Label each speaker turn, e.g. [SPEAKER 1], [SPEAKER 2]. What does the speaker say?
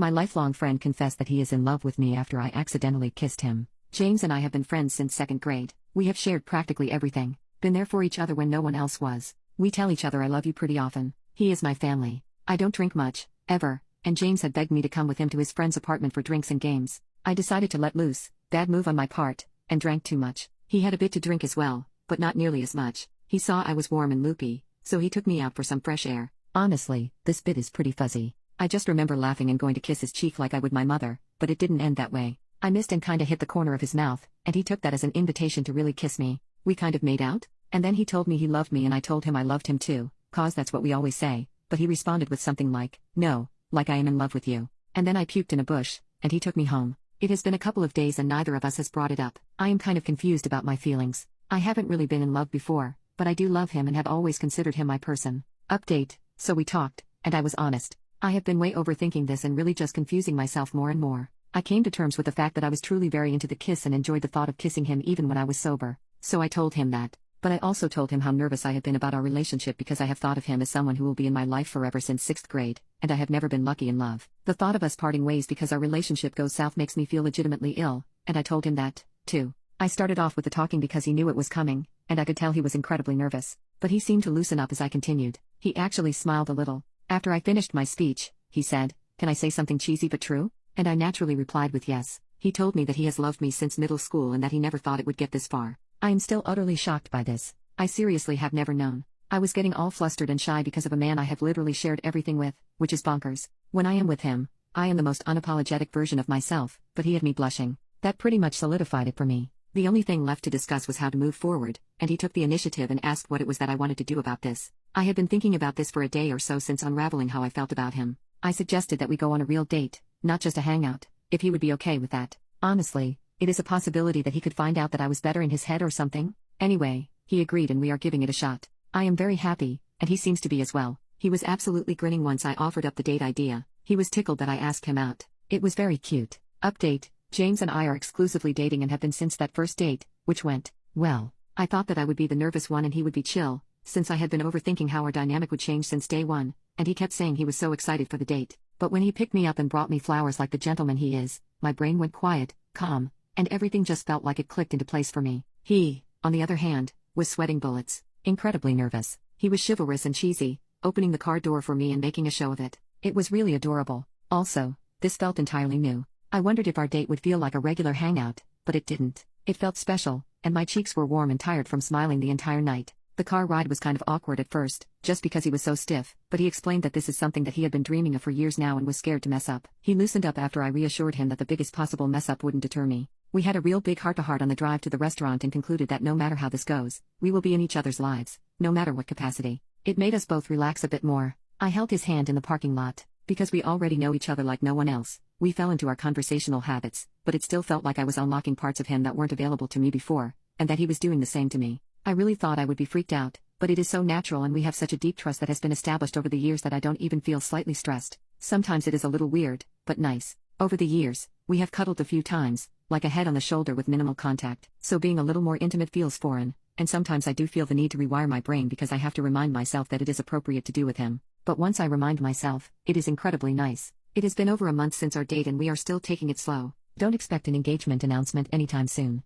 [SPEAKER 1] My lifelong friend confessed that he is in love with me after I accidentally kissed him. James and I have been friends since 2nd grade. We have shared practically everything, been there for each other when no one else was. We tell each other I love you pretty often. He is my family. I don't drink much, ever, and James had begged me to come with him to his friend's apartment for drinks and games. I decided to let loose, bad move on my part, and drank too much. He had a bit to drink as well, but not nearly as much. He saw I was warm and loopy, so he took me out for some fresh air. Honestly, this bit is pretty fuzzy. I just remember laughing and going to kiss his cheek like I would my mother, but it didn't end that way. I missed and kinda hit the corner of his mouth, and he took that as an invitation to really kiss me. We kind of made out, and then he told me he loved me and I told him I loved him too, 'cause that's what we always say, but he responded with something like, no, like I am in love with you. And then I puked in a bush, and he took me home. It has been a couple of days and neither of us has brought it up. I am kind of confused about my feelings. I haven't really been in love before, but I do love him and have always considered him my person. Update, so we talked, and I was honest. I have been way overthinking this and really just confusing myself more and more. I came to terms with the fact that I was truly very into the kiss and enjoyed the thought of kissing him even when I was sober. So I told him that. But I also told him how nervous I have been about our relationship because I have thought of him as someone who will be in my life forever since 6th grade, and I have never been lucky in love. The thought of us parting ways because our relationship goes south makes me feel legitimately ill, and I told him that, too. I started off with the talking because he knew it was coming, and I could tell he was incredibly nervous. But he seemed to loosen up as I continued. He actually smiled a little. After I finished my speech, he said, "Can I say something cheesy but true?" And I naturally replied with yes. He told me that he has loved me since middle school and that he never thought it would get this far. I am still utterly shocked by this. I seriously have never known. I was getting all flustered and shy because of a man I have literally shared everything with, which is bonkers. When I am with him, I am the most unapologetic version of myself, but he had me blushing. That pretty much solidified it for me. The only thing left to discuss was how to move forward, and he took the initiative and asked what it was that I wanted to do about this. I had been thinking about this for a day or so since unraveling how I felt about him. I suggested that we go on a real date, not just a hangout, if he would be okay with that. Honestly, it is a possibility that he could find out that I was better in his head or something. Anyway, he agreed and we are giving it a shot. I am very happy, and he seems to be as well. He was absolutely grinning once I offered up the date idea. He was tickled that I asked him out. It was very cute. Update, James and I are exclusively dating and have been since that first date, which went well. I thought that I would be the nervous one and he would be chill, since I had been overthinking how our dynamic would change since day one, and he kept saying he was so excited for the date. But when he picked me up and brought me flowers like the gentleman he is, my brain went quiet, calm, and everything just felt like it clicked into place for me. He, on the other hand, was sweating bullets, incredibly nervous. He was chivalrous and cheesy, opening the car door for me and making a show of it. It was really adorable. Also, this felt entirely new. I wondered if our date would feel like a regular hangout, but it didn't. It felt special, and my cheeks were warm and tired from smiling the entire night. The car ride was kind of awkward at first, just because he was so stiff, but he explained that this is something that he had been dreaming of for years now and was scared to mess up. He loosened up after I reassured him that the biggest possible mess up wouldn't deter me. We had a real big heart-to-heart on the drive to the restaurant and concluded that no matter how this goes, we will be in each other's lives, no matter what capacity. It made us both relax a bit more. I held his hand in the parking lot. Because we already know each other like no one else, we fell into our conversational habits, but it still felt like I was unlocking parts of him that weren't available to me before, and that he was doing the same to me. I really thought I would be freaked out, but it is so natural and we have such a deep trust that has been established over the years that I don't even feel slightly stressed. Sometimes it is a little weird, but nice. Over the years, we have cuddled a few times, like a head on the shoulder with minimal contact, so being a little more intimate feels foreign, and sometimes I do feel the need to rewire my brain because I have to remind myself that it is appropriate to do with him. But once I remind myself, it is incredibly nice. It has been over a month since our date and we are still taking it slow. Don't expect an engagement announcement anytime soon.